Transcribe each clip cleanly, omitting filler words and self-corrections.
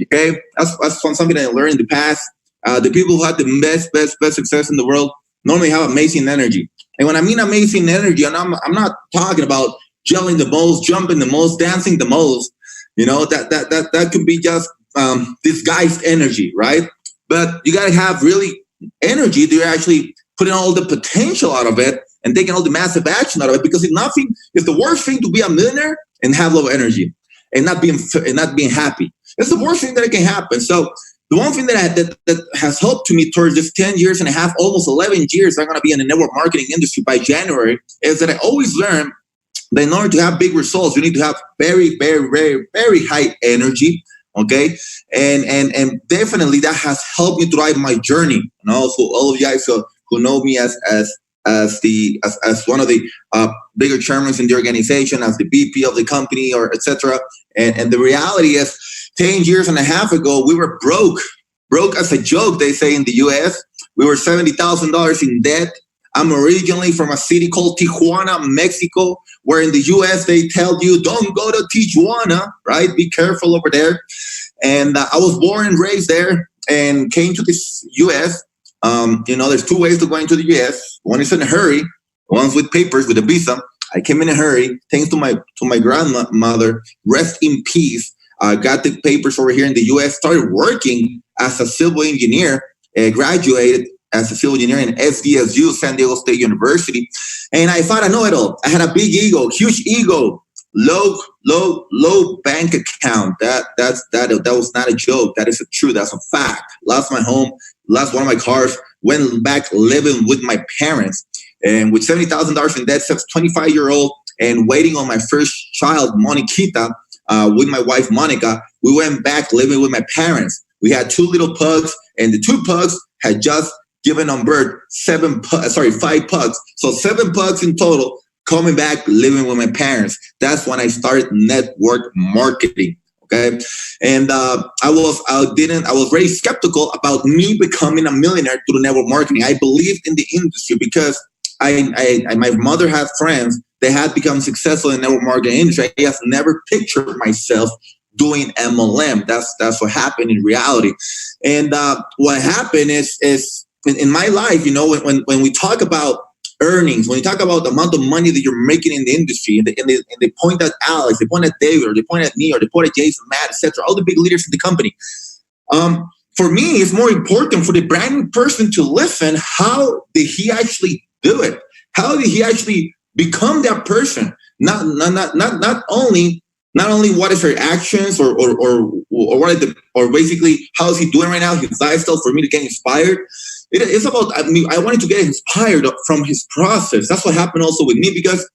Okay, that's something that I learned in the past. The people who had the best success in the world normally have amazing energy. And when I mean amazing energy, and I'm not talking about yelling the most, jumping the most, dancing the most. You know, that could be just disguised energy, right? But you got to have really energy to actually putting all the potential out of it and taking all the massive action out of it. Because if the worst thing to be a millionaire and have low energy and not being happy. It's the worst thing that can happen. So the one thing that has helped to me towards this 10 years and a half, almost 11 years, I'm going to be in the network marketing industry by January, is that I always learn that in order to have big results, you need to have very, very, very, very high energy. Okay. And definitely that has helped me drive my journey. And also all of you guys who know me as one of the bigger chairmen in the organization, as the VP of the company, or etc. And the reality is, 10 years and a half ago, we were broke as a joke, they say in the U.S. We were $70,000 in debt. I'm originally from a city called Tijuana, Mexico, where in the U.S. they tell you, don't go to Tijuana, right? Be careful over there. And I was born and raised there and came to this U.S. There's two ways to go into the U.S. One is in a hurry. One's with papers, with a visa. I came in a hurry, thanks to my grandmother. Rest in peace. Got the papers over here in the U.S., started working as a civil engineer, graduated as a civil engineer in SDSU, San Diego State University. And I thought I know it all. I had a big ego, huge ego, low bank account. That was not a joke. That is true. That's a fact. Lost my home, lost one of my cars, went back living with my parents. And with $70,000 in debt, 25-year-old, and waiting on my first child, Moniquita, with my wife, Monica, we went back living with my parents. We had two little pugs, and the two pugs had just given on birth 5 pugs. So 7 pugs in total, coming back, living with my parents. That's when I started network marketing. Okay. And I was very skeptical about me becoming a millionaire through network marketing. I believed in the industry because my mother had friends that had become successful in the network marketing industry. I have never pictured myself doing MLM. That's what happened in reality. And what happened is in my life, when we talk about earnings, when you talk about the amount of money that you're making in the industry, and they point at Alex, they point at David, or they point at me, or they point at Jason, Matt, etc., all the big leaders in the company. For me, it's more important for the brand new person to listen. How did he actually do it? How did he actually become that person? Not only what is her actions or basically how is he doing right now, his lifestyle, for me to get inspired. It's about, I wanted to get inspired from his process. That's what happened also with me, because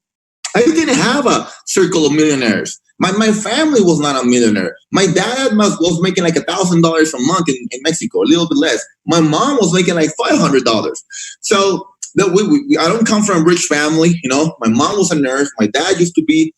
I didn't have a circle of millionaires. My family was not a millionaire. My dad was making like $1,000 a month in Mexico, a little bit less. My mom was making like $500. So I don't come from a rich family. My mom was a nurse. My dad used to be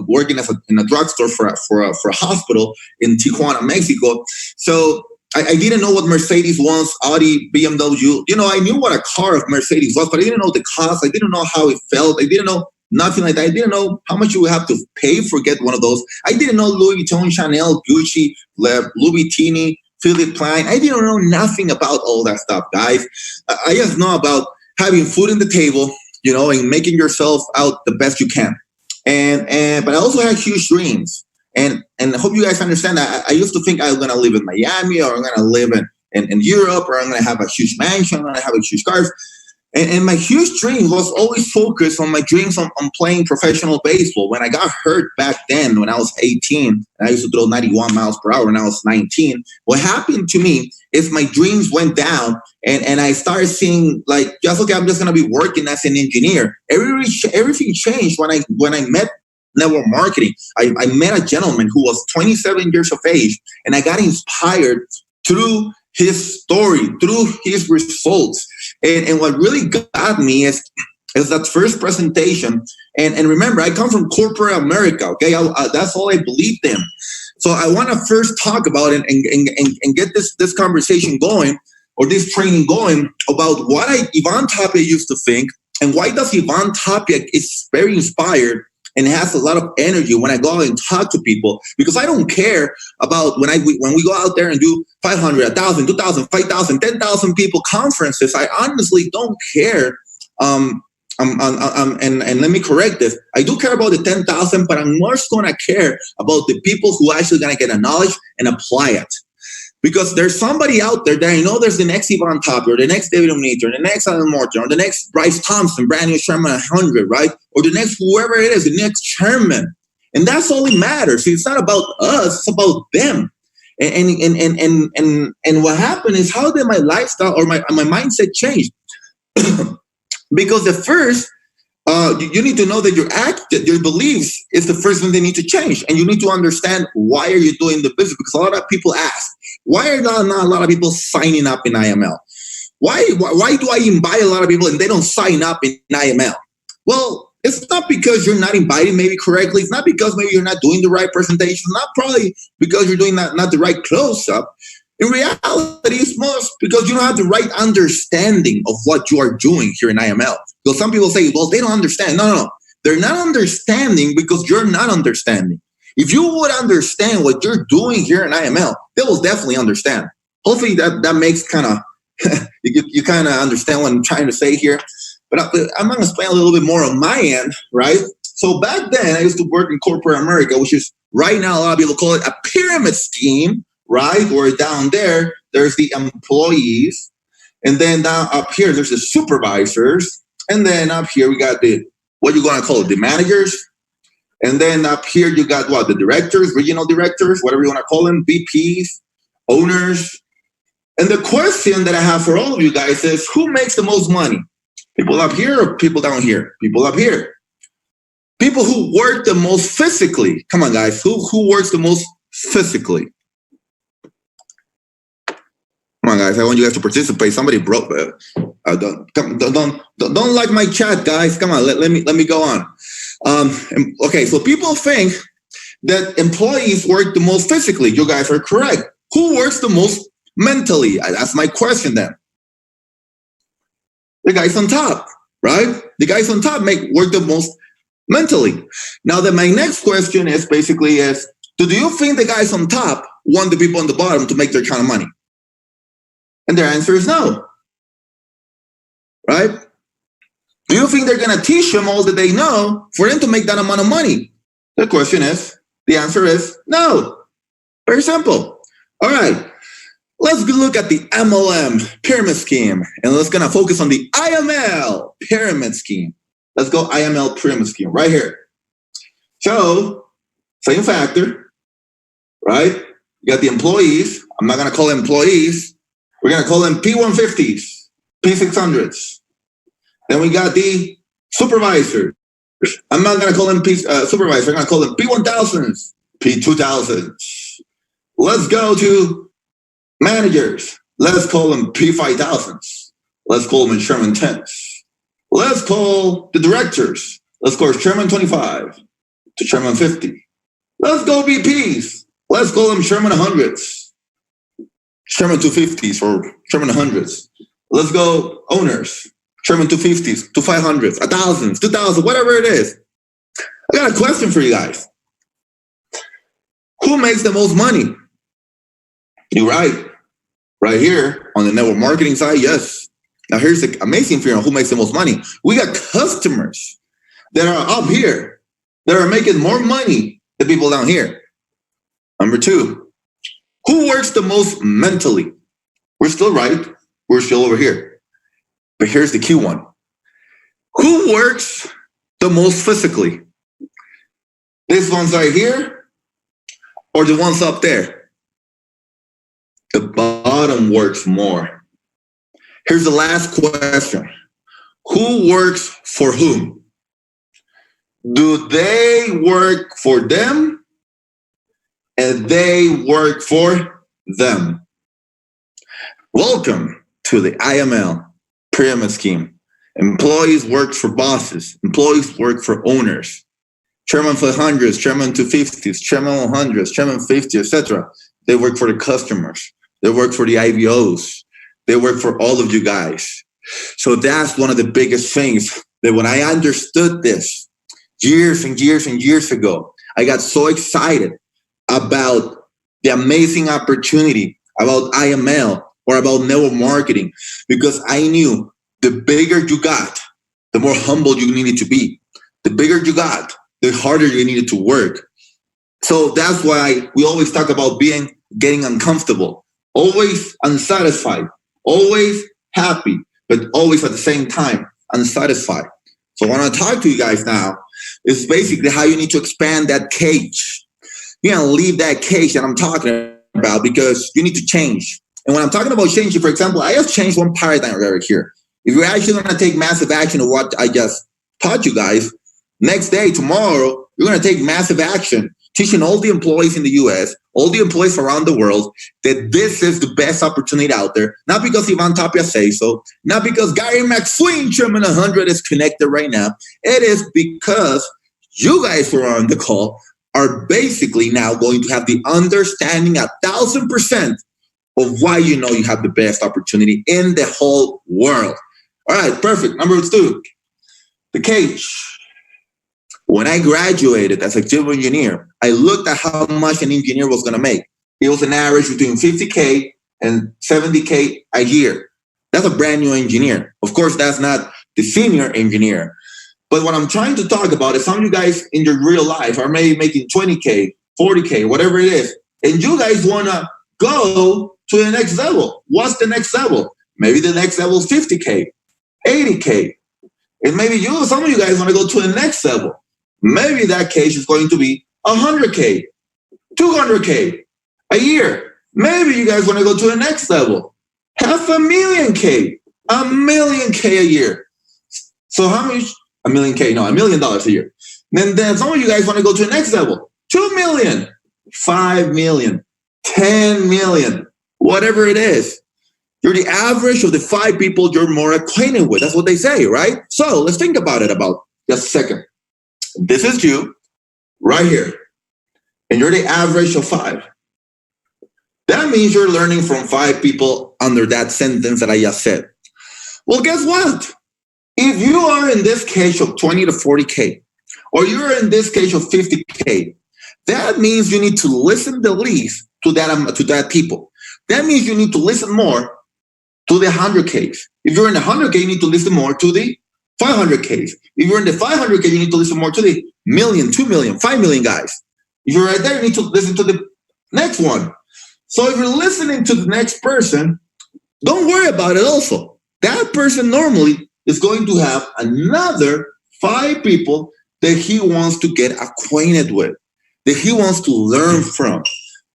working in a drugstore for a hospital in Tijuana, Mexico. So I didn't know what Mercedes was, Audi, BMW. I knew what a car of Mercedes was, but I didn't know the cost. I didn't know how it felt. I didn't know nothing like that. I didn't know how much you would have to pay for get one of those. I didn't know Louis Vuitton, Chanel, Gucci, Louis Vuitton, Philip Klein. I didn't know nothing about all that stuff, guys. I just know about having food on the table, and making yourself out the best you can. But I also had huge dreams. And I hope you guys understand that. I used to think I was going to live in Miami, or I'm going to live in Europe, or I'm going to have a huge mansion, I'm going to have a huge car. And my huge dream was always focused on my dreams on playing professional baseball. When I got hurt back then, when I was 18, and I used to throw 91 miles per hour when I was 19, what happened to me is my dreams went down, and I started seeing I'm just going to be working as an engineer. Everything changed when I met network marketing. I met a gentleman who was 27 years of age, and I got inspired through his story, through his results. And what really got me is that first presentation. And remember, I come from corporate America, okay? That's all I believed in. So I want to first talk about it and get this conversation going, or this training going, about what Iván Tapia used to think, and why does Iván Tapia is very inspired and it has a lot of energy when I go out and talk to people, because I don't care about when we go out there and do 500, 1,000, 2,000, 5,000, 10,000 people conferences. I honestly don't care. And let me correct this. I do care about the 10,000, but I'm more going to care about the people who actually going to get the knowledge and apply it. Because there's somebody out there that I know there's the next 𝐈𝐸𝗏 Tapia, or the next David Omnitor, the next Alan Morton, or the next Bryce Thompson, brand new Chairman 100, right? Or the next whoever it is, the next chairman. And that's all it matters. See, it's not about us, it's about them. And what happened is, how did my lifestyle or my mindset change? Because the first, you need to know that your beliefs is the first thing they need to change. And you need to understand, why are you doing the business? Because a lot of people ask, why are not a lot of people signing up in IML? Why do I invite a lot of people and they don't sign up in IML? Well, it's not because you're not inviting maybe correctly. It's not because maybe you're not doing the right presentation. Not probably because you're doing not the right close-up. In reality, it's most because you don't have the right understanding of what you are doing here in IML. Because some people say, well, they don't understand. No. They're not understanding because you're not understanding. If you would understand what you're doing here in IML, they will definitely understand. Hopefully that makes kind of, you kind of understand what I'm trying to say here. But I'm going to explain a little bit more on my end, right? So back then, I used to work in corporate America, which is right now, a lot of people call it a pyramid scheme, right? Where down there, there's the employees. And then down up here, there's the supervisors. And then up here, we got what you're going to call it, the managers. And then up here, you got what? The directors, regional directors, whatever you want to call them, VPs, owners. And the question that I have for all of you guys is, who makes the most money? People up here or people down here? People up here. People who work the most physically. Come on, guys. Who works the most physically? Come on, guys. I want you guys to participate. Somebody broke. Don't like my chat, guys. Come on. Let me go on. Okay, so people think that employees work the most physically. You guys are correct. Who works the most mentally? That's my question then. The guys on top, right? The guys on top work the most mentally. Now, then my next question is basically do you think the guys on top want the people on the bottom to make their kind of money? And their answer is no, right? Do you think they're going to teach them all that they know for them to make that amount of money? The answer is no. Very simple. All right. Let's look at the MLM pyramid scheme, and let's gonna focus on the IML pyramid scheme. Let's go IML pyramid scheme right here. So, same factor, right? You got the employees. I'm not gonna call them employees. We're gonna call them P150s, P600s. Then we got the supervisors. I'm not gonna call them supervisors. I'm gonna call them P1000s, P2000s. Let's go to managers. Let's call them P5000s. Let's call them Chairman 10s. Let's call the directors. Let's call Chairman 25 to Chairman 50. Let's go VPs. Let's call them Chairman 100s, Chairman 250s, or Chairman 100s. Let's go owners. Chairman 250s, to 500s, 1,000s, 2,000, whatever it is. I got a question for you guys. Who makes the most money? You're right. Right here on the network marketing side, yes. Now here's the amazing thing on who makes the most money. We got customers that are up here that are making more money than people down here. Number two, who works the most mentally? We're still right. We're still over here. But here's the key one. Who works the most physically? This one's right here or the ones up there? The bottom works more. Here's the last question. Who works for whom? Do they work for them and they work for them? Welcome to the IML pyramid scheme. Employees work for bosses. Employees work for owners. Chairman 500s, Chairman 250s, Chairman 100s, Chairman 50, etc. They work for the customers. They work for the IVOs. They work for all of you guys. So that's one of the biggest things that when I understood this, years and years and years ago. I got so excited about the amazing opportunity about IML or about network marketing because I knew the bigger you got, the more humble you needed to be. The bigger you got, the harder you needed to work. So that's why we always talk about getting uncomfortable, always unsatisfied, always happy, but always at the same time unsatisfied. So what I want to talk to you guys now is basically how you need to expand that cage. You're going to leave that cage that I'm talking about because you need to change. And when I'm talking about changing, for example, I just changed one paradigm right here. If you're actually going to take massive action of what I just taught you guys, next day, tomorrow, you're going to take massive action, teaching all the employees in the US, all the employees around the world, that this is the best opportunity out there. Not because Ivan Tapia says so, not because Gary McSween, Chairman 100, is connected right now. It is because you guys who are on the call are basically now going to have the understanding 1,000% of why you know you have the best opportunity in the whole world. All right, perfect. Number 2, the cage. When I graduated as a civil engineer, I looked at how much an engineer was going to make. It was an average between $50K and $70K a year. That's a brand new engineer. Of course, that's not the senior engineer. But what I'm trying to talk about is some of you guys in your real life are maybe making 20K, 40K, whatever it is. And you guys want to go to the next level. What's the next level? Maybe the next level is 50K, 80K. And maybe some of you guys want to go to the next level. Maybe that case is going to be 100K, 200K a year. Maybe you guys want to go to the next level, $500,000K, $1 million a year. So how much? $1 million a year. Then some of you guys want to go to the next level, 2 million, 5 million, 10 million, whatever it is. You're the average of the 5 people you're more acquainted with. That's what they say, right? So let's think about it about just a second. This is you right here, and you're the average of 5. That means you're learning from 5 people under that sentence that I just said. Well, guess what? If you are in this case of 20 to 40K, or you're in this case of 50K, that means you need to listen the least to that people. That means you need to listen more to the 100Ks. If you're in the 100K, you need to listen more to the 500Ks. If you're in the 500K, you need to listen more to the million, 2 million, 5 million guys. If you're right there, you need to listen to the next one. So if you're listening to the next person, don't worry about it also. That person normally is going to have another 5 people that he wants to get acquainted with, that he wants to learn from,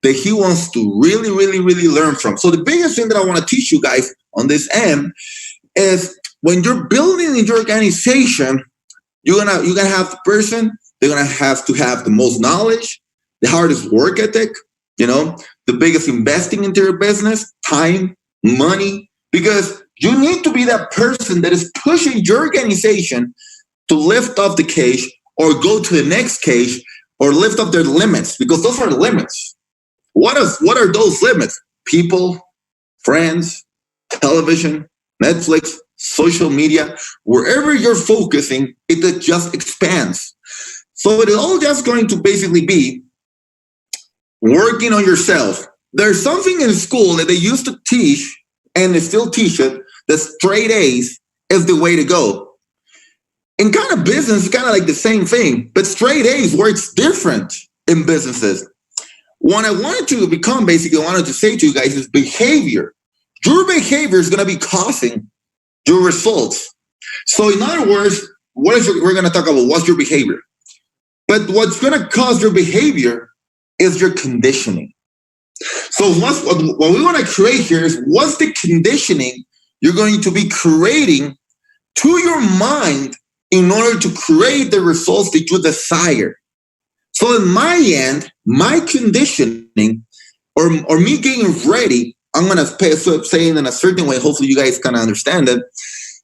that he wants to really, really, really learn from. So the biggest thing that I want to teach you guys on this end is when you're building in your organization, you're gonna have the person, they're gonna have to have the most knowledge, the hardest work ethic, the biggest investing into your business, time, money, because you need to be that person that is pushing your organization to lift off the cage or go to the next cage or lift up their limits, because those are the limits. What are those limits? People, friends, television, Netflix, social media, wherever you're focusing, it just expands. So it is all just going to basically be working on yourself. There's something in school that they used to teach, and they still teach it, that straight A's is the way to go. In kind of business, it's kind of like the same thing, but straight A's works different in businesses. What I wanted to say to you guys is behavior. Your behavior is going to be causing your results. So in other words, we're going to talk about what's your behavior. But what's going to cause your behavior is your conditioning. So what we want to create here is what's the conditioning you're going to be creating to your mind in order to create the results that you desire. So in my end, my conditioning or me getting ready, I'm going to say it in a certain way, hopefully you guys kind of understand it,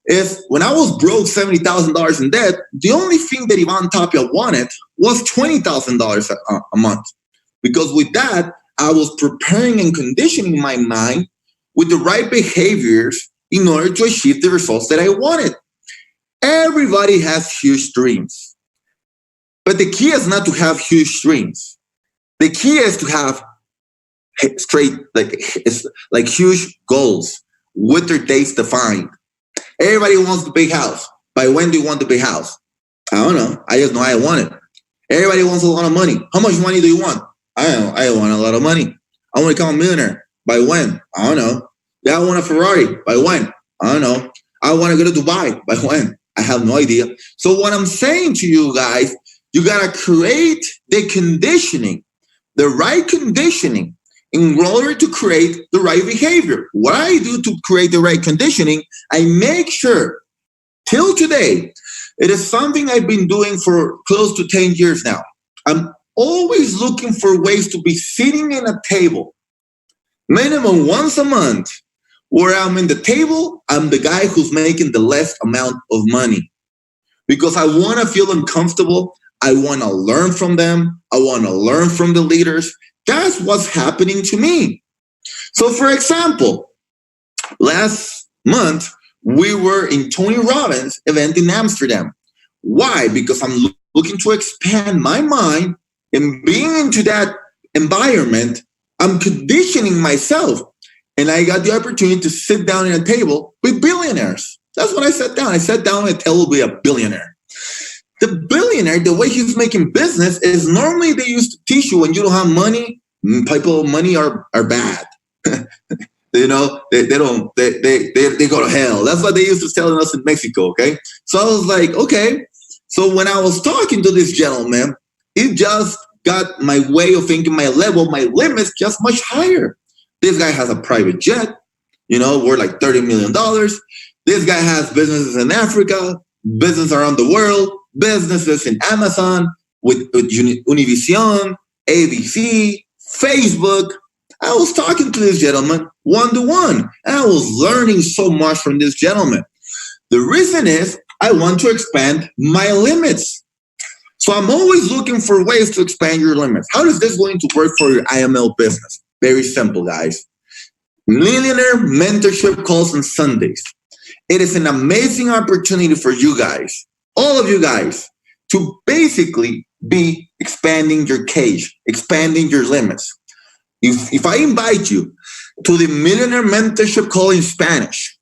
is when I was broke $70,000 in debt, the only thing that Ivan Tapia wanted was $20,000 a month. Because with that, I was preparing and conditioning my mind with the right behaviors in order to achieve the results that I wanted. Everybody has huge dreams. But the key is not to have huge dreams. The key is to have straight, like huge goals with their dates defined. Everybody wants the big house. By when do you want the big house? I don't know. I just know I want it. Everybody wants a lot of money. How much money do you want? I don't know. I want a lot of money. I want to become a millionaire. By when? I don't know. Yeah, I want a Ferrari. By when? I don't know. I want to go to Dubai. By when? I have no idea. So what I'm saying to you guys, you got to create the conditioning, the right conditioning in order to create the right behavior. What I do to create the right conditioning, I make sure till today, it is something I've been doing for close to 10 years now. I'm always looking for ways to be sitting in a table, minimum once a month, where I'm in the table, I'm the guy who's making the less amount of money. Because I want to feel uncomfortable. I want to learn from them. I want to learn from the leaders. That's what's happening to me. So for example, last month, we were in Tony Robbins' event in Amsterdam. Why? Because I'm looking to expand my mind, and being into that environment, I'm conditioning myself. And I got the opportunity to sit down at a table with billionaires. That's what I sat down. I sat down at a table with a billionaire. The billionaire, the way he's making business is normally they used to teach you when you don't have money, people money are bad. You know, they go to hell. That's what they used to tell us in Mexico, okay? So I was like, okay. So when I was talking to this gentleman, it just got my way of thinking, my level, my limits just much higher. This guy has a private jet, you know, worth like $30 million. This guy has businesses in Africa, business around the world, businesses in Amazon, with Univision, ABC, Facebook. I was talking to this gentleman one-to-one, and I was learning so much from this gentleman. The reason is I want to expand my limits. So I'm always looking for ways to expand your limits. How is this going to work for your IML business? Very simple, guys. Millionaire mentorship calls on Sundays. It is an amazing opportunity for you guys, all of you guys, to basically be expanding your cage, expanding your limits. If I invite you to the Millionaire Mentorship Call in Spanish,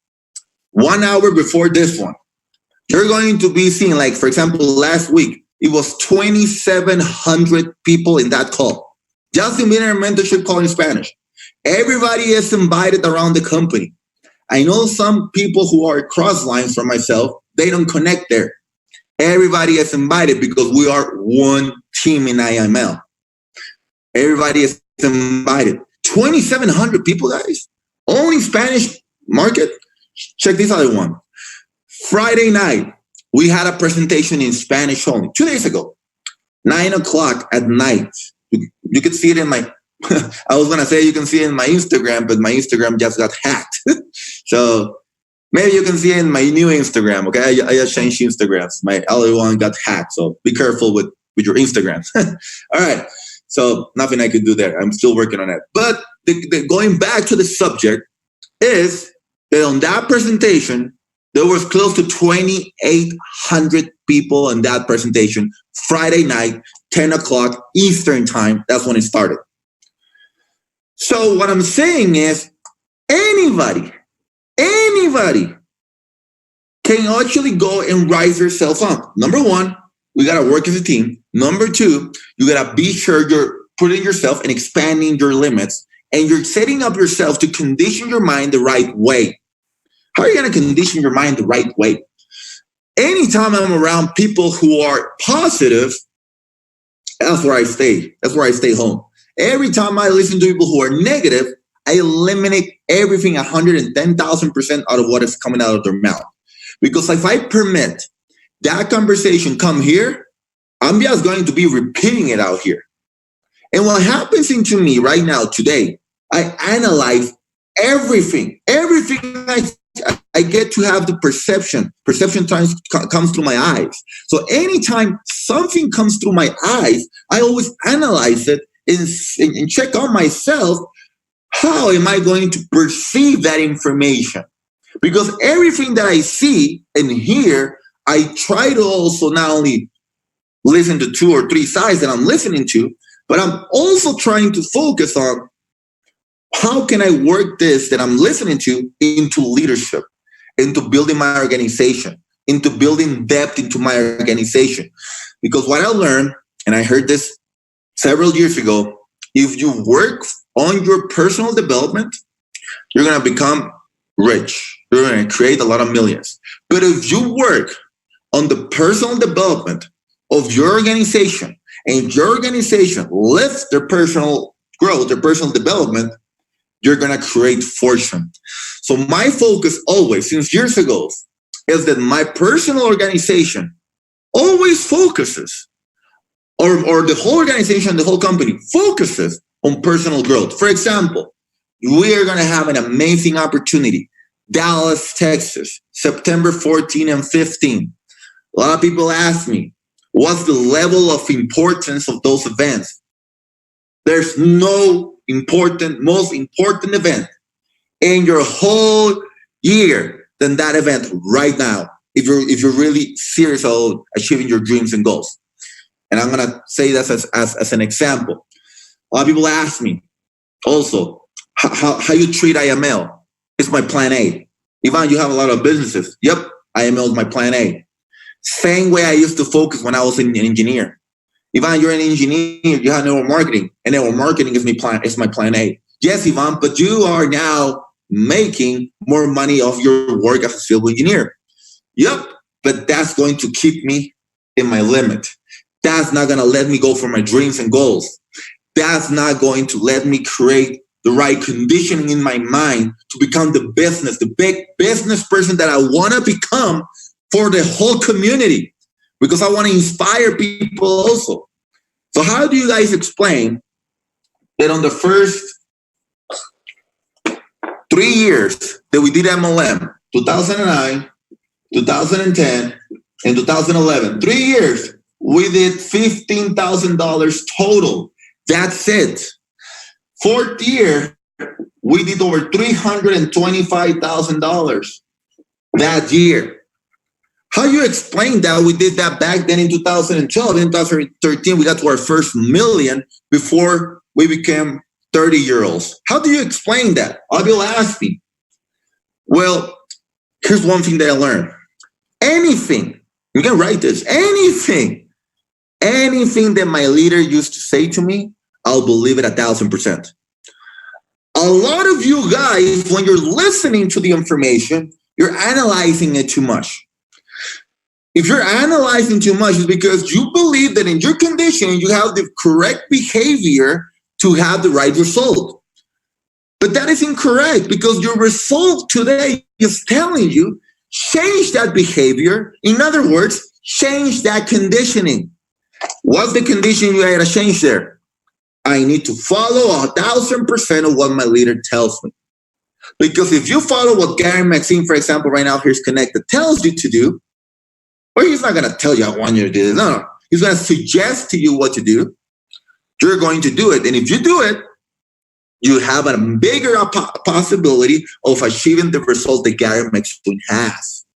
1 hour before this one, you're going to be seeing, like, for example, last week, it was 2,700 people in that call. Just the Millionaire Mentorship Call in Spanish. Everybody is invited around the company. I know some people who are cross lines from myself, they don't connect there. Everybody is invited because we are one team in IML. Everybody is invited. 2,700 people, guys. Only Spanish market. Check this other one. Friday night, we had a presentation in Spanish only 2 days ago, 9:00 at night. You could see it in my, I was going to say you can see it in my Instagram, but my Instagram just got hacked. So maybe you can see it in my new Instagram, okay? I just changed Instagrams. My other one got hacked, so be careful with your Instagrams. All right, so nothing I could do there. I'm still working on that. But going back to the subject is that on that presentation, there was close to 2,800 people in that presentation Friday night, 10:00 Eastern time. That's when it started. So what I'm saying is anybody can actually go and rise yourself up. Number one, we got to work as a team. Number two, you got to be sure you're putting yourself and expanding your limits, and you're setting up yourself to condition your mind the right way. How are you going to condition your mind the right way? Anytime I'm around people who are positive, that's where I stay. That's where I stay home. Every time I listen to people who are negative, I eliminate everything 110,000% out of what is coming out of their mouth. Because if I permit that conversation come here, I'm just going to be repeating it out here. And what happens to me right now, today, I analyze everything. Everything I get to have the perception. Perception comes through my eyes. So anytime something comes through my eyes, I always analyze it and check on myself. How am I going to perceive that information? Because everything that I see and hear, I try to also not only listen to 2 or 3 sides that I'm listening to, but I'm also trying to focus on how can I work this that I'm listening to into leadership, into building my organization, into building depth into my organization. Because what I learned, and I heard this several years ago, if you work on your personal development, you're going to become rich. You're going to create a lot of millions. But if you work on the personal development of your organization and your organization lifts their personal growth, their personal development, you're going to create fortune. So my focus always, since years ago, is that my personal organization always focuses, or the whole organization, the whole company focuses on personal growth. For example, we are going to have an amazing opportunity. Dallas, Texas, September 14 and 15. A lot of people ask me, what's the level of importance of those events? There's no most important event in your whole year than that event right now, if you're really serious about achieving your dreams and goals. And I'm going to say this as an example. A lot of people ask me also, how you treat IML? It's my plan A. Ivan, you have a lot of businesses. Yep, IML is my plan A. Same way I used to focus when I was an engineer. Ivan, you're an engineer, you have network marketing, and network marketing is my plan A. Yes, Ivan, but you are now making more money off your work as a civil engineer. Yep, but that's going to keep me in my limit. That's not going to let me go for my dreams and goals. That's not going to let me create the right conditioning in my mind to become the big business person that I want to become for the whole community, because I want to inspire people also. So how do you guys explain that on the first 3 years that we did MLM, 2009, 2010, and 2011, 3 years, we did $15,000 total. That's it. 4th year, we did over $325,000 that year. How you explain that we did that back then in 2012, in 2013, we got to our first million before we became 30-year-olds? How do you explain that? A lot of people ask me. Well, here's one thing that I learned. Anything, you can write this, anything that my leader used to say to me, I'll believe it 1,000%. A lot of you guys, when you're listening to the information, you're analyzing it too much. If you're analyzing too much, it's because you believe that in your condition, you have the correct behavior to have the right result. But that is incorrect, because your result today is telling you, change that behavior. In other words, change that conditioning. What's the condition you got to change there? I need to follow 1,000% of what my leader tells me. Because if you follow what Gary Maxine, for example, right now, here's connected, tells you to do, or he's not going to tell you, I want you to do this. No. He's going to suggest to you what to do. You're going to do it. And if you do it, you have a bigger possibility of achieving the result that Gary Maxine has.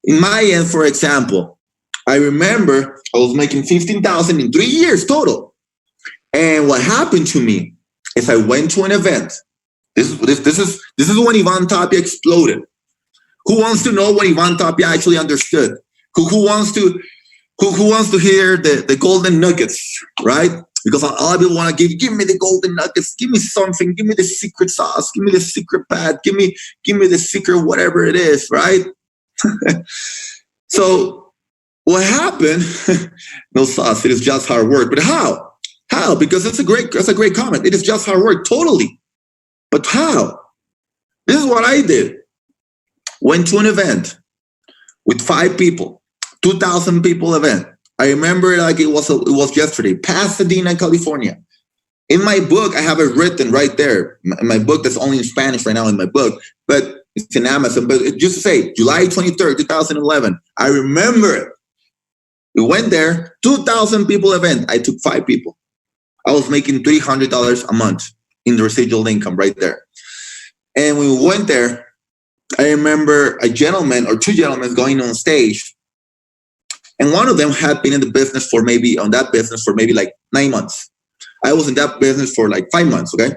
In my end, for example, I remember I was making $15,000 in 3 years total. And what happened to me is I went to an event. This is when Iván Tapia exploded. Who wants to know what Iván Tapia actually understood? Who wants to hear the golden nuggets, right? Because a lot of people want to give me the golden nuggets, give me something, give me the secret sauce, give me the secret pad, give me the secret whatever it is, right? So what happened? No sauce. It is just hard work. But how? How? Because that's a great comment. It is just hard work, totally. But how? This is what I did. Went to an event with 5 people. 2,000 people event. I remember like it was yesterday, Pasadena, California. In my book, I have it written right there. My book that's only in Spanish right now in my book, but it's in Amazon. But it just to say, July 23rd, 2011. I remember it. We went there, 2,000 people event. I took 5 people. I was making $300 a month in the residual income right there. And when we went there, I remember a gentleman or 2 gentlemen going on stage. And one of them had been in the business for maybe like 9 months. I was in that business for like 5 months, okay?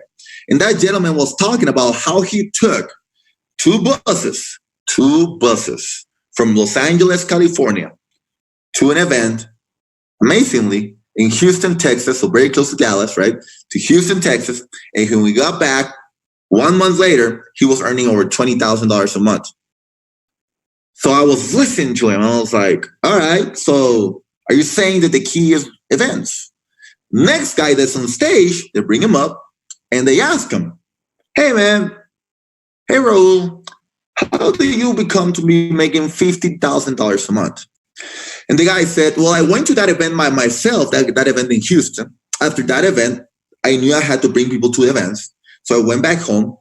And that gentleman was talking about how he took two buses from Los Angeles, California, to an event, amazingly, in Houston, Texas, so very close to Dallas, right? To Houston, Texas. And when we got back, 1 month later, he was earning over $20,000 a month. So I was listening to him. I was like, all right, so are you saying that the key is events? Next guy that's on stage, they bring him up and they ask him, hey, man, hey, Raul, how did you become to be making $50,000 a month? And the guy said, well, I went to that event by myself, that event in Houston. After that event, I knew I had to bring people to events. So I went back home.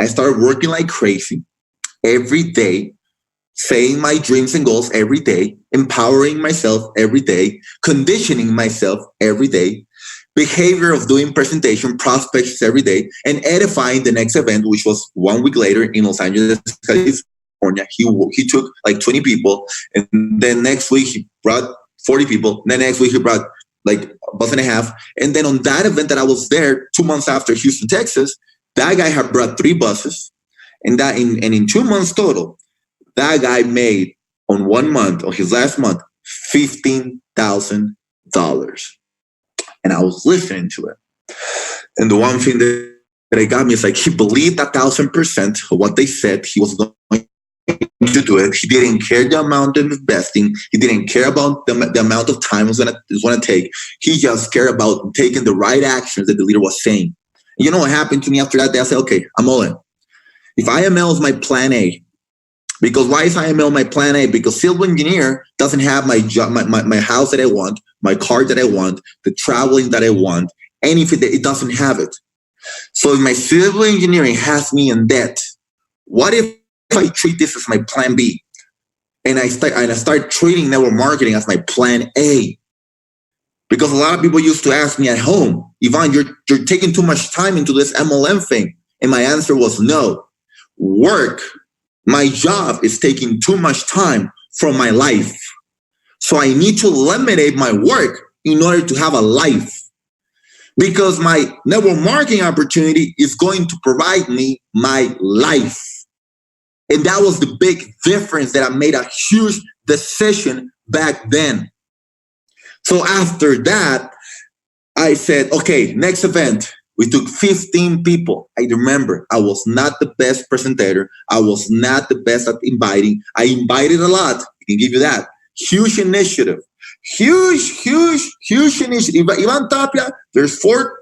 I started working like crazy every day, saying my dreams and goals every day, empowering myself every day, conditioning myself every day, behavior of doing presentation, prospects every day, and edifying the next event, which was 1 week later in Los Angeles, California. He took like 20 people, and then next week he brought 40 people. And then next week he brought like a bus and a half. And then on that event that I was there 2 months after, Houston, Texas, that guy had brought 3 buses. And in 2 months total, that guy made on 1 month, or his last month, $15,000. And I was listening to it. And the one thing that it got me is like, he believed 1,000% of what they said. He was going to do it. He didn't care the amount of investing. He didn't care about the amount of time it was going to take. He just cared about taking the right actions that the leader was saying. And you know what happened to me after that day? I said, okay, I'm all in. If IML is my plan A, because why is IML my plan A? Because civil engineer doesn't have my job, my house that I want, my car that I want, the traveling that I want, anything that it doesn't have it. So if my civil engineering has me in debt, what if I treat this as my plan B? And I start treating network marketing as my plan A. Because a lot of people used to ask me at home, Ivan, you're taking too much time into this MLM thing. And my answer was no. My job is taking too much time from my life. So I need to eliminate my work in order to have a life. Because my network marketing opportunity is going to provide me my life. And that was the big difference that I made a huge decision back then. So after that, I said, okay, next event. We took 15 people. I remember I was not the best presenter. I was not the best at inviting. I invited a lot. I can give you that. Huge initiative. Huge initiative. Ivan Tapia, there's 4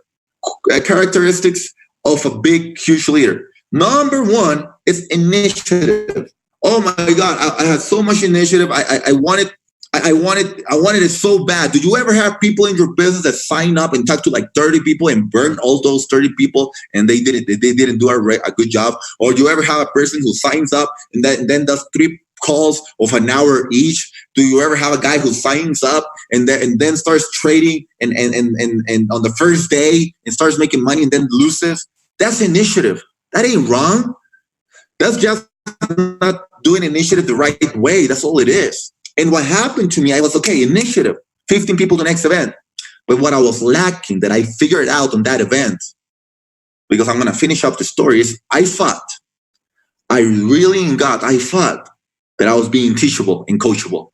characteristics of a big, huge leader. Number 1 is initiative. Oh my God, I had so much initiative. I wanted it so bad. Do you ever have people in your business that sign up and talk to like 30 people and burn all those 30 people and they didn't do a good job? Or do you ever have a person who signs up and then does 3 calls of an hour each? Do you ever have a guy who signs up and then starts trading and on the first day and starts making money and then loses? That's initiative. That ain't wrong. That's just not doing initiative the right way. That's all it is. And what happened to me, I was, okay, initiative, 15 people to the next event. But what I was lacking that I figured out on that event, because I'm going to finish up the story, is I thought that I was being teachable and coachable.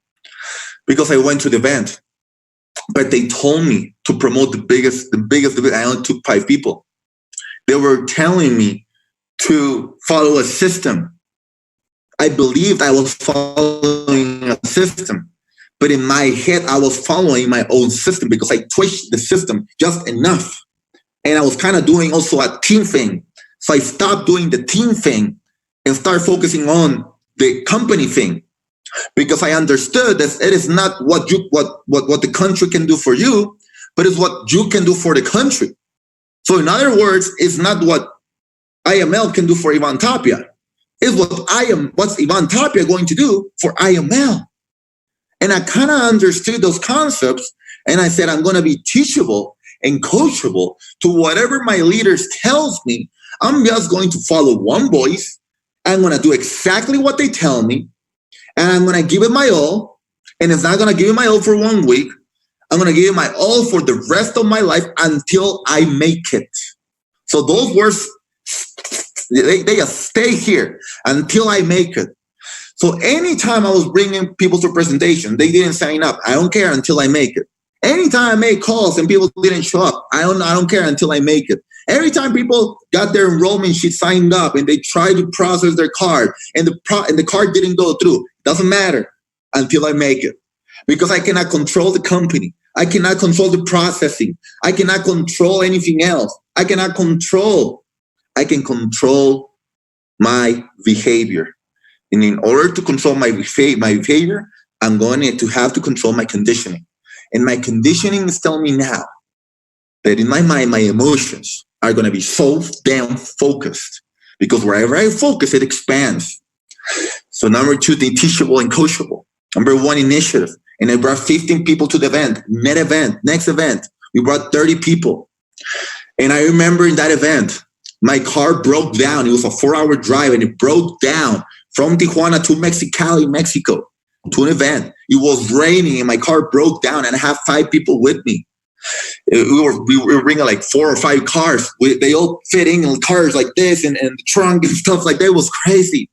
Because I went to the event, but they told me to promote the biggest event. I only took 5 people. They were telling me to follow a system. I believed I was following a system, but in my head, I was following my own system because I twitched the system just enough. And I was kind of doing also a team thing. So I stopped doing the team thing and started focusing on the company thing because I understood that it is not what the country can do for you, but it's what you can do for the country. So in other words, it's not what IML can do for Ivan Tapia. Is what's Ivan Tapia going to do for IML? And I kind of understood those concepts. And I said, I'm going to be teachable and coachable to whatever my leaders tells me. I'm just going to follow one voice. I'm going to do exactly what they tell me. And I'm going to give it my all. And it's not going to give you my all for 1 week. I'm going to give you my all for the rest of my life until I make it. So those words, they just stay here until I make it. So anytime I was bringing people to presentation, they didn't sign up. I don't care until I make it. Anytime I make calls and people didn't show up, I don't care until I make it. Every time people got their enrollment sheet signed up and they tried to process their card and the card didn't go through, doesn't matter until I make it. Because I cannot control the company. I cannot control the processing. I cannot control anything else. I can control my behavior. And in order to control my behavior, I'm going to have to control my conditioning. And my conditioning is telling me now that in my mind, my emotions are going to be so damn focused. Because wherever I focus, it expands. So number 2, the teachable and coachable. Number 1, initiative. And I brought 15 people to the event. Next event, we brought 30 people. And I remember in that event, my car broke down. It was a 4-hour drive and it broke down from Tijuana to Mexicali, Mexico, to an event. It was raining and my car broke down and I have 5 people with me. We were bringing like 4 or 5 cars. They all fit in cars like this and the trunk and stuff like that. It was crazy.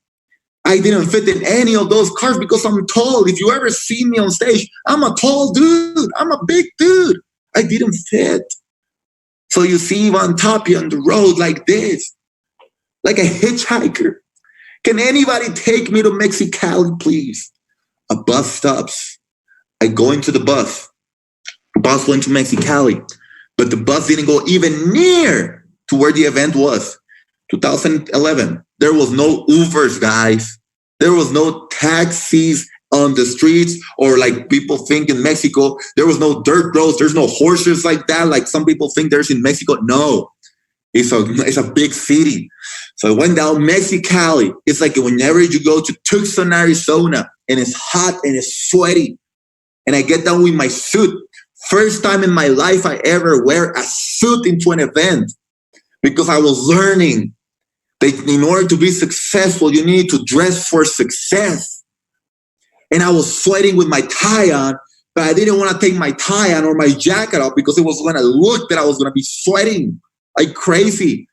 I didn't fit in any of those cars because I'm tall. If you ever see me on stage, I'm a tall dude. I'm a big dude. I didn't fit. So you see Ivan Tapia on the road like this, like a hitchhiker. Can anybody take me to Mexicali, please? A bus stops. I go into the bus. The bus went to Mexicali, but the bus didn't go even near to where the event was. 2011. There was no Ubers, guys. There was no taxis on the streets, or like people think in Mexico, there was no dirt roads. There's no horses like that, like some people think there's in Mexico. No, it's a big city. So I went down Mexicali. It's like whenever you go to Tucson, Arizona, and it's hot and it's sweaty, and I get down with my suit. First time in my life I ever wear a suit into an event, because I was learning that in order to be successful, you need to dress for success. And I was sweating with my tie on, but I didn't want to take my tie on or my jacket off because it was going to look that I was going to be sweating like crazy.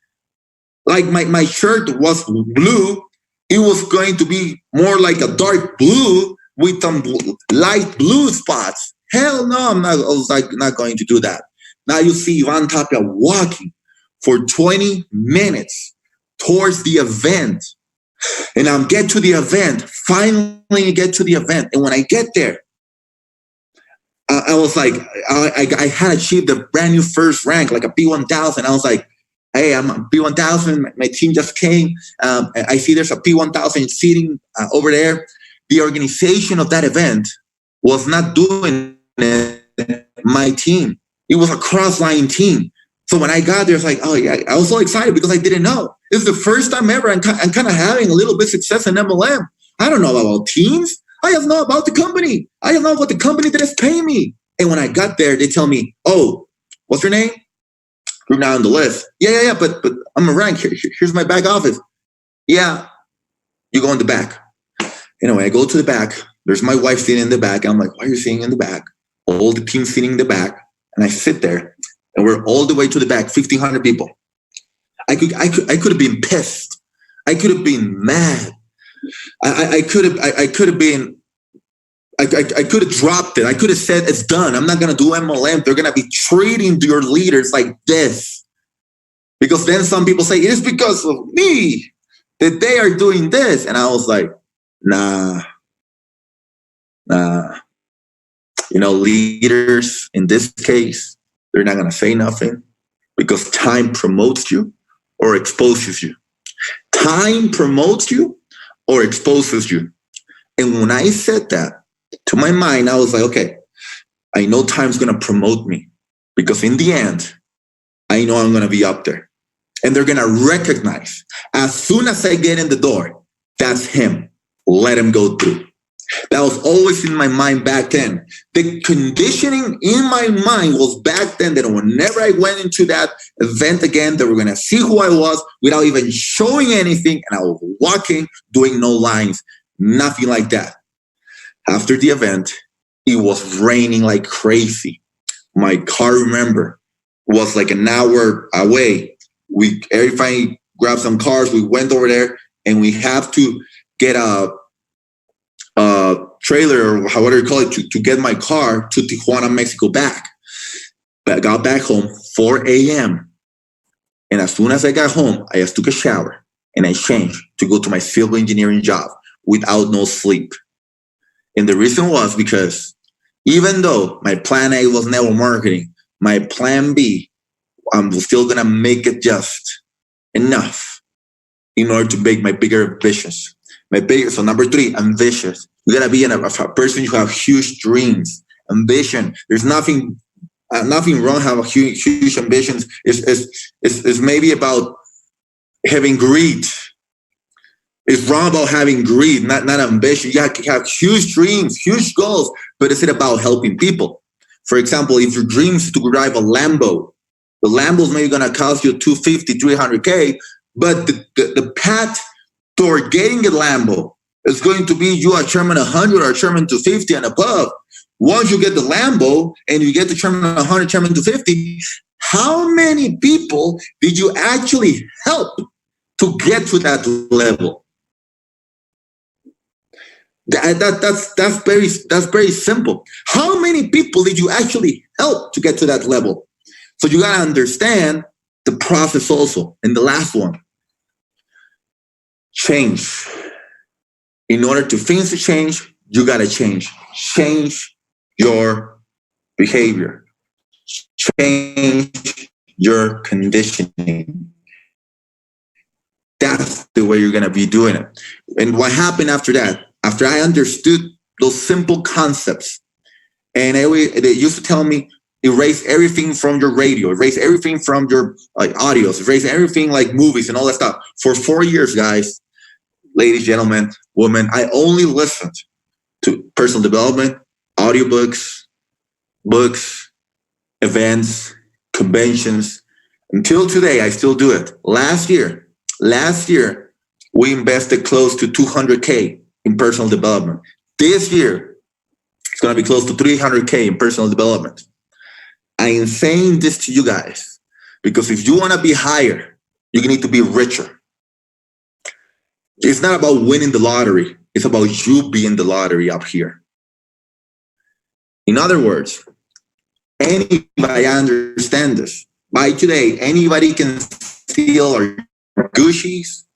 Like my shirt was blue. It was going to be more like a dark blue with some light blue spots. Hell no, I was like not going to do that. Now you see Ivan Tapia walking for 20 minutes towards the event. And I'm get to the event, finally get to the event. And when I get there, I was like, I had achieved a brand new first rank, like a P1000. I was like, hey, I'm a P1000. My team just came. I see there's a P1000 sitting over there. The organization of that event was not doing it, my team. It was a cross-line team. So when I got there, it's like, oh yeah, I was so excited because I didn't know. It's the first time ever I'm kind of having a little bit of success in MLM. I don't know about teams. I just know about the company. I just know about the company that is paying me. And when I got there, they tell me, oh, what's your name? You're now on the list. Yeah, but I'm a rank. Here's my back office. Yeah, you go in the back. Anyway, I go to the back. There's my wife sitting in the back. I'm like, why are you sitting in the back? All the team sitting in the back. And I sit there. And we're all the way to the back, 1,500 people. I could have been pissed. I could have been mad. I could have dropped it. I could have said, it's done. I'm not going to do MLM. They're going to be treating your leaders like this. Because then some people say, it is because of me that they are doing this. And I was like, nah. Leaders in this case, they're not going to say nothing because time promotes you or exposes you. Time promotes you or exposes you. And when I said that, to my mind, I was like, okay, I know time's going to promote me because in the end, I know I'm going to be up there. And they're going to recognize as soon as I get in the door, that's him. Let him go through. That was always in my mind back then. The conditioning in my mind was back then that whenever I went into that event again, they were going to see who I was without even showing anything. And I was walking, doing no lines, nothing like that. After the event, it was raining like crazy. My car, remember, was like an hour away. Everybody grabbed some cars. We went over there, and we have to get a trailer, or however you call it, to get my car to Tijuana, Mexico back. But I got back home 4 a.m. And as soon as I got home, I just took a shower and I changed to go to my civil engineering job without no sleep. And the reason was because even though my plan A was network marketing, my plan B, I'm still going to make it just enough in order to make my bigger ambitions. So number 3, ambitious. You got to be a person who have huge dreams, ambition. There's nothing wrong having huge ambitions. It's maybe about having greed. It's wrong about having greed, not ambition. You have to have huge dreams, huge goals, but it's about helping people. For example, if your dream is to drive a Lambo, the Lambo is maybe going to cost you $250,000, $300,000, but the path toward getting a Lambo is going to be you are Chairman 100 or Chairman 250 and above. Once you get the Lambo and you get the Chairman 100, Chairman 250, how many people did you actually help to get to that level? That's very simple. How many people did you actually help to get to that level? So you got to understand the process also. And the last one, change. In order to things to change, you got to change. Change your behavior. Change your conditioning. That's the way you're going to be doing it. And what happened after that? After I understood those simple concepts, and they used to tell me, erase everything from your radio, erase everything from your audios, erase everything like movies and all that stuff. For 4 years, guys, ladies, gentlemen, women, I only listened to personal development, audiobooks, books, events, conventions. Until today, I still do it. Last year, we invested close to $200,000 in personal development. This year, it's going to be close to $300,000 in personal development. I am saying this to you guys because if you want to be higher, you need to be richer. It's not about winning the lottery. It's about you being the lottery up here. In other words, anybody understand this. By today, anybody can steal our Gucci's,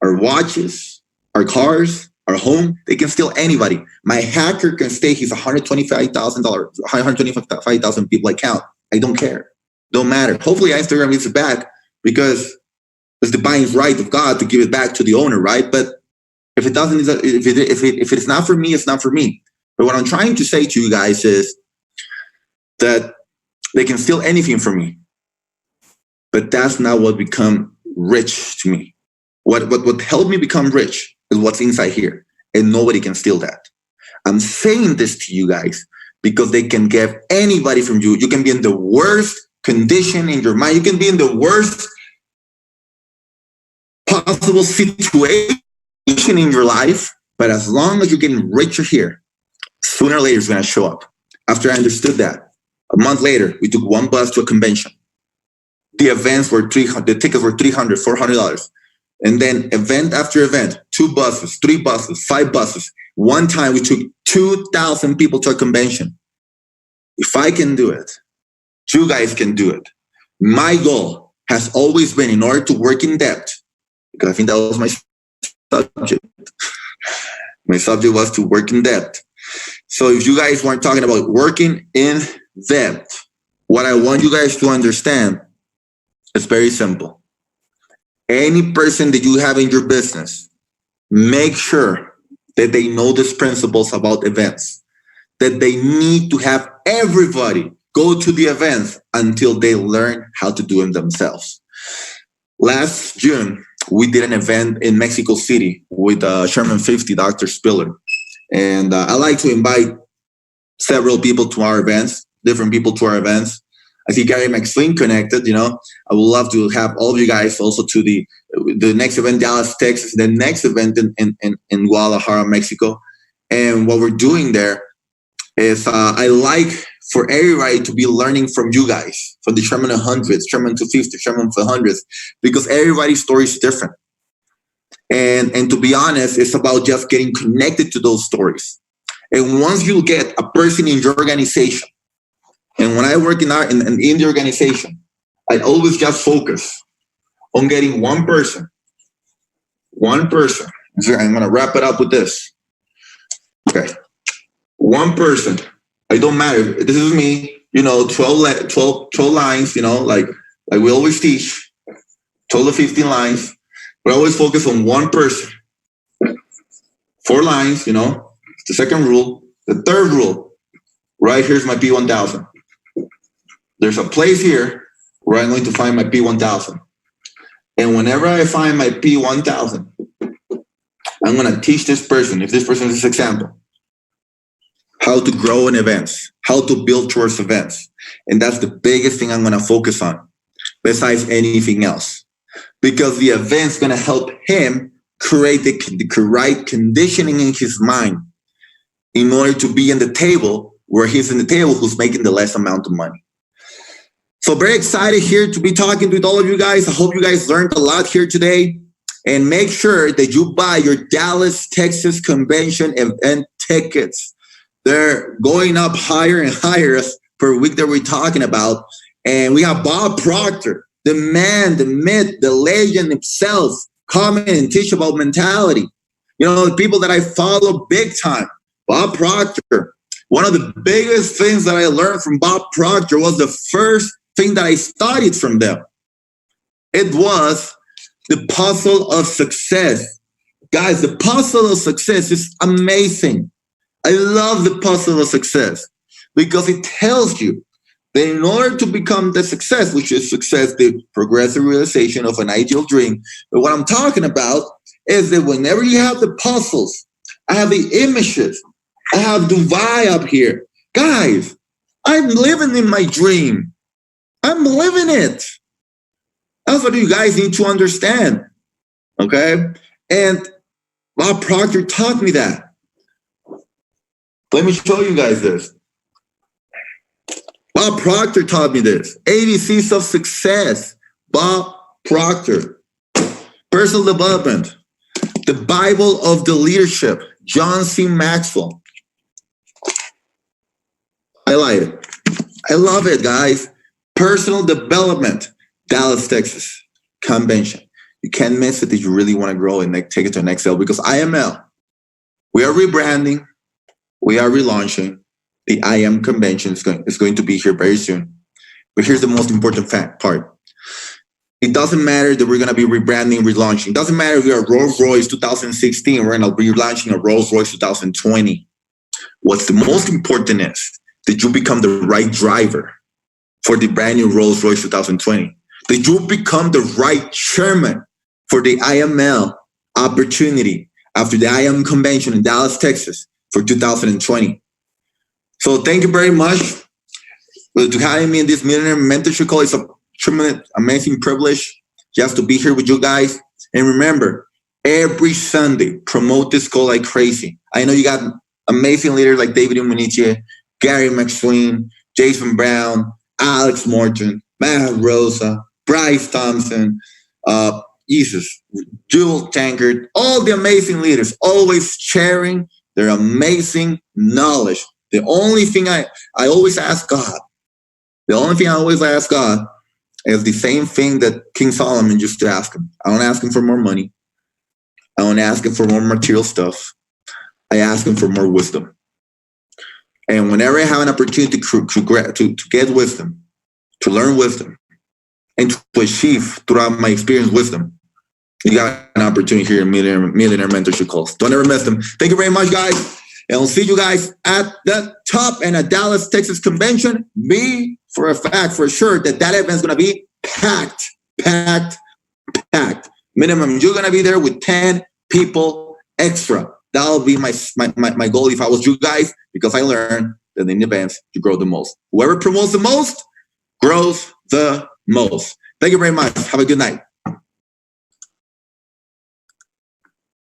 our watches, our cars, our home. They can steal anybody. My hacker can stay his $125,000 people account. I don't care. Don't matter. Hopefully Instagram gets it back because it's the divine right of God to give it back to the owner, right? But if it doesn't, if it's not for me, it's not for me. But what I'm trying to say to you guys is that they can steal anything from me. But that's not what become rich to me. What helped me become rich is what's inside here. And nobody can steal that. I'm saying this to you guys because they can get anybody from you. You can be in the worst condition in your mind. You can be in the worst possible situation in your life. But as long as you're getting richer here, sooner or later it's going to show up. After I understood that, a month later, we took one bus to a convention. The events were the tickets were $300, $400. And then event after event, 2 buses, 3 buses, 5 buses. One time we took 2,000 people to a convention. If I can do it, you guys can do it. My goal has always been, in order to work in depth, because I think that was my subject. My subject was to work in depth. So if you guys weren't talking about working in depth, what I want you guys to understand is very simple. Any person that you have in your business, make sure that they know these principles about events, that they need to have everybody go to the events until they learn how to do them themselves. Last June, we did an event in Mexico City with Sherman 50, Dr. Spiller. And I like to invite several people to our events, different people to our events. I see Gary McSween connected, I would love to have all of you guys also to the next event, Dallas, Texas, the next event in Guadalajara, Mexico. And what we're doing there is I like for everybody to be learning from you guys, from the Chairman of hundreds, Chairman 250, Chairman for hundreds, because everybody's story is different. And to be honest, it's about just getting connected to those stories. And once you get a person in your organization, and when I work in the organization, I always just focus on getting one person. So I'm going to wrap it up with this. Okay. One person. It don't matter. This is me, 12 lines, like we always teach, 12 to 15 lines. But I always focus on one person. 4 lines, the second rule. The third rule, right here's my P1000. There's a place here where I'm going to find my P1000. And whenever I find my P1000, I'm going to teach this person, if this person is this example, how to grow in events, how to build towards events. And that's the biggest thing I'm going to focus on besides anything else. Because the event's going to help him create the right conditioning in his mind in order to be in the table where he's in the table who's making the less amount of money. So very excited here to be talking with all of you guys. I hope you guys learned a lot here today. And make sure that you buy your Dallas, Texas convention event tickets. They're going up higher and higher per week that we're talking about. And we have Bob Proctor, the man, the myth, the legend himself, coming and teach about mentality. The people that I follow big time. Bob Proctor. One of the biggest things that I learned from Bob Proctor was the first thing that I studied from them. It was the puzzle of success. Guys, the puzzle of success is amazing. I love the puzzle of success because it tells you that in order to become the success, which is success, the progressive realization of an ideal dream. But what I'm talking about is that whenever you have the puzzles, I have the images, I have Dubai up here. Guys, I'm living in my dream. I'm living it. That's what you guys need to understand. Okay? And Bob Proctor taught me that. Let me show you guys this. Bob Proctor taught me this. ABCs of Success. Bob Proctor. Personal Development. The Bible of the Leadership. John C. Maxwell. I like it. I love it, guys. Personal Development. Dallas, Texas Convention. You can't miss it if you really want to grow and take it to the next level, because IML, we are rebranding. We are relaunching. The IM convention is going to be here very soon. But here's the most important part. It doesn't matter that we're going to be rebranding, relaunching. It doesn't matter if we are Rolls-Royce 2016. We're going to be relaunching a Rolls-Royce 2020. What's the most important is that you become the right driver for the brand new Rolls-Royce 2020. That you become the right chairman for the IML opportunity after the IM convention in Dallas, Texas for 2020. So thank you very much for having me in this Millionaire Mentorship Call. It's a tremendous, amazing privilege just to be here with you guys. And remember, every Sunday, promote this call like crazy. I know you got amazing leaders like David Munich, Gary McSween, Jason Brown, Alex Morton, Matt Rosa, Bryce Thompson, Jules Tankard, all the amazing leaders, always sharing their amazing knowledge. The only thing I always ask God, is the same thing that King Solomon used to ask him. I don't ask him for more money. I don't ask him for more material stuff. I ask him for more wisdom. And whenever I have an opportunity to get wisdom, to learn wisdom, and to achieve throughout my experience wisdom, you got an opportunity here in Millionaire Mentorship Calls. Don't ever miss them. Thank you very much, guys. And I'll see you guys at the top and at Dallas, Texas Convention. Be for a fact, for sure, that event is going to be packed. Minimum, you're going to be there with 10 people extra. That'll be my goal if I was you guys, because I learned that in events, you grow the most. Whoever promotes the most grows the most. Thank you very much. Have a good night.